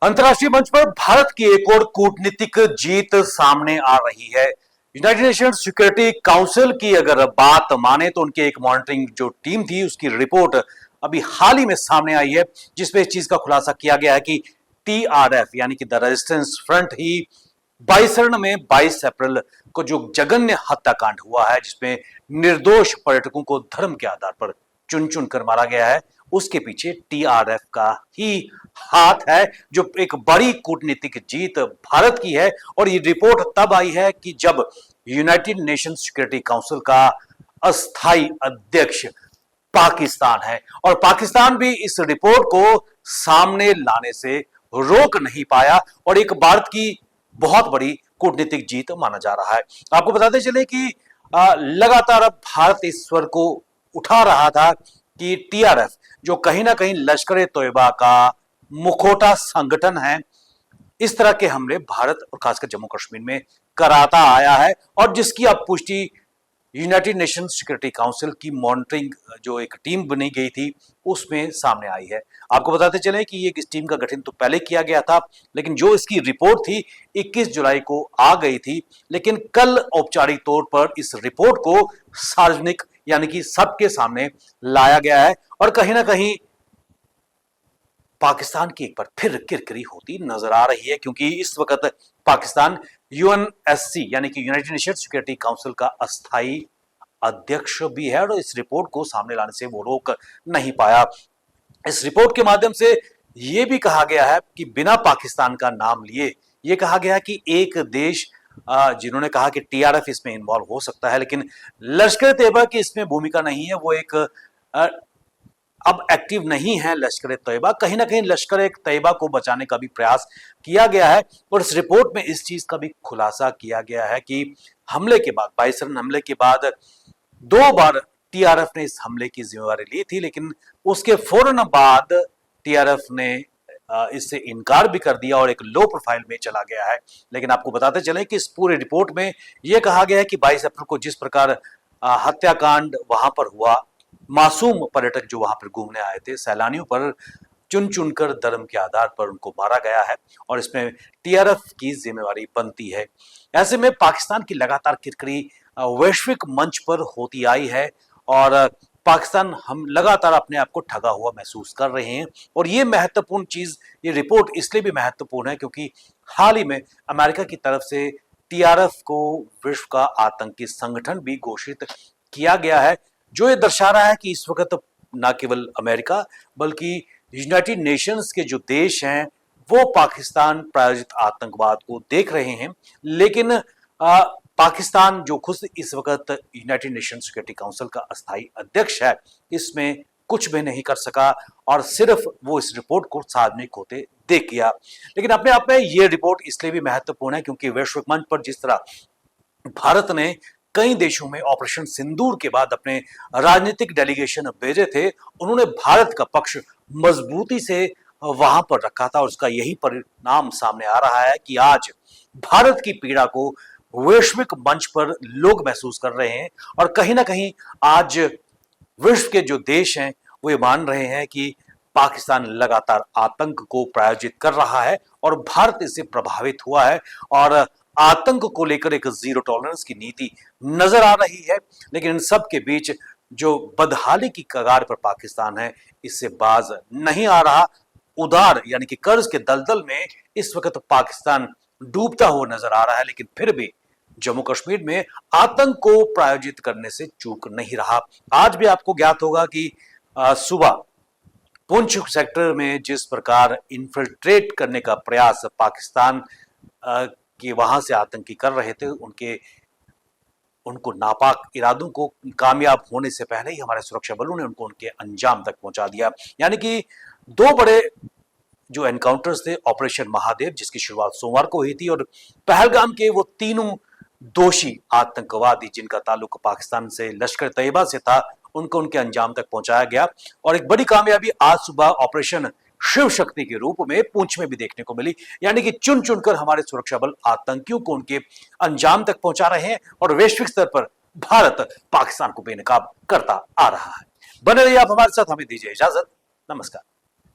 अंतर्राष्ट्रीय मंच पर भारत की एक और कूटनीतिक जीत सामने आ रही है। यूनाइटेड नेशंस सिक्योरिटी काउंसिल की अगर बात माने तो उनकी एक मॉनिटरिंग जो टीम थी उसकी रिपोर्ट अभी हाल ही में सामने आई है, जिसमें इस चीज का खुलासा किया गया है कि टीआरएफ यानी कि द रेजिस्टेंस फ्रंट ही बाइसरण में 22 अप्रैल को जो जघन्य हत्याकांड हुआ है, जिसमें निर्दोष पर्यटकों को धर्म के आधार पर चुन चुन कर मारा गया है, उसके पीछे टीआरएफ का ही हाथ है। जो एक बड़ी कूटनीतिक जीत भारत की है और ये रिपोर्ट तब आई है कि जब यूनाइटेड नेशन सिक्योरिटी काउंसिल का अस्थायी अध्यक्ष पाकिस्तान है और पाकिस्तान भी इस रिपोर्ट को सामने लाने से रोक नहीं पाया और एक भारत की बहुत बड़ी कूटनीतिक जीत माना जा रहा है। आपको बताते चले कि लगातार अब भारत इस स्वर को उठा रहा था कि टीआरएफ जो कहीं ना कहीं लश्कर ए तोयबा का मुखौटा संगठन है, इस तरह के हमले भारत और खासकर जम्मू कश्मीर में कराता आया है और जिसकी अब पुष्टि यूनाइटेड नेशन सिक्योरिटी काउंसिल की मॉनिटरिंग जो एक टीम बनी गई थी उसमें सामने आई है। आपको बताते चले कि ये इस टीम का गठन तो पहले किया गया था, लेकिन जो इसकी रिपोर्ट थी 21 जुलाई को आ गई थी, लेकिन कल औपचारिक तौर पर इस रिपोर्ट को सार्वजनिक यानी कि सबके सामने लाया गया है और कहीं ना कहीं पाकिस्तान की एक बार फिर किरकिरी होती नजर आ रही है, क्योंकि इस वक्त पाकिस्तान यूएनएससी यानी कि यूनाइटेड नेशन सिक्योरिटी काउंसिल का अस्थायी अध्यक्ष भी है और इस रिपोर्ट को सामने लाने से वो रोक नहीं पाया। इस रिपोर्ट के माध्यम से यह भी कहा गया है कि बिना पाकिस्तान का नाम लिए यह कहा गया कि एक देश जिन्होंने कहा कि टीआरएफ इसमें इन्वॉल्व हो सकता है, लेकिन लश्कर तैयबा की इसमें भूमिका नहीं है। वो एक अब एक्टिव नहीं है लश्कर तैयबा, कहीं ना कहीं लश्कर तैयबा को बचाने का भी प्रयास किया गया है और इस रिपोर्ट में इस चीज का भी खुलासा किया गया है कि हमले के बाद, बाइसरन हमले के बाद 2 बार टीआरएफ ने इस हमले की जिम्मेवारी ली थी, लेकिन उसके फौरन बाद टीआरएफ ने इससे इनकार भी कर दिया और एक लो प्रोफाइल में चला गया है। लेकिन आपको बताते चले कि इस पूरे रिपोर्ट में यह कहा गया है कि 22 अप्रैल को जिस प्रकार हत्याकांड वहां पर हुआ, मासूम पर्यटक जो वहां पर घूमने आए थे, सैलानियों पर चुन चुनकर धर्म के आधार पर उनको मारा गया है और इसमें टीआरएफ की जिम्मेवारी बनती है। ऐसे में पाकिस्तान की लगातार किरकिरी वैश्विक मंच पर होती आई है और पाकिस्तान हम लगातार अपने आप को ठगा हुआ महसूस कर रहे हैं और ये महत्वपूर्ण चीज, ये रिपोर्ट इसलिए भी महत्वपूर्ण है क्योंकि हाल ही में अमेरिका की तरफ से टीआरएफ को विश्व का आतंकी संगठन भी घोषित किया गया है, जो ये दर्शा रहा है कि इस वक्त न केवल अमेरिका बल्कि यूनाइटेड नेशंस के जो देश हैं वो पाकिस्तान प्रायोजित आतंकवाद को देख रहे हैं। लेकिन पाकिस्तान जो खुद इस वक्त यूनाइटेड नेशन सिक्योरिटी काउंसिल का अस्थायी अध्यक्ष है, इसमें कुछ भी नहीं कर सका और सिर्फ वो इस रिपोर्ट को सार्वजनिक होते देख गया। लेकिन अपने आप में ये रिपोर्ट इसलिए भी महत्वपूर्ण है क्योंकि वैश्विक मंच पर जिस तरह भारत ने कई देशों में ऑपरेशन सिंदूर के बाद अपने राजनीतिक डेलीगेशन भेजे थे, उन्होंने भारत का पक्ष मजबूती से वहां पर रखा था और उसका यही परिणाम सामने आ रहा है कि आज भारत की पीड़ा को वैश्विक मंच पर लोग महसूस कर रहे हैं और कहीं ना कहीं आज विश्व के जो देश हैं वो ये मान रहे हैं कि पाकिस्तान लगातार आतंक को प्रायोजित कर रहा है और भारत इससे प्रभावित हुआ है और आतंक को लेकर एक जीरो टॉलरेंस की नीति नजर आ रही है। लेकिन इन सब के बीच जो बदहाली की कगार पर पाकिस्तान है, इससे बाज नहीं आ रहा। उधार यानी कि कर्ज के दलदल में इस वक्त पाकिस्तान डूबता हुआ नजर आ रहा है, लेकिन फिर भी जम्मू कश्मीर में आतंक को प्रायोजित करने से चूक नहीं रहा। आज भी आपको ज्ञात होगा कि सुबह पुंछ सेक्टर में जिस प्रकार इन्फिल्ट्रेट करने का प्रयास पाकिस्तान कि वहां से आतंकी कर रहे थे, उनको नापाक इरादों को कामयाब होने से पहले ही हमारे सुरक्षा बलों ने उनको उनके अंजाम तक पहुंचा दिया। यानी कि 2 बड़े जो एनकाउंटर्स थे, ऑपरेशन महादेव जिसकी शुरुआत सोमवार को हुई थी और पहलगाम के वो तीनों दोषी आतंकवादी जिनका ताल्लुक पाकिस्तान से लश्कर तैयबा से था, उनको उनके अंजाम तक पहुंचाया गया और एक बड़ी कामयाबी आज सुबह ऑपरेशन शिव शक्ति के रूप में पुंछ में भी देखने को मिली। यानी कि चुन चुनकर हमारे सुरक्षा बल आतंकियों को उनके अंजाम तक पहुंचा रहे हैं और वैश्विक स्तर पर भारत पाकिस्तान को बेनकाब करता आ रहा है। बने रहिए आप हमारे साथ, हमें दीजिए इजाजत। नमस्कार।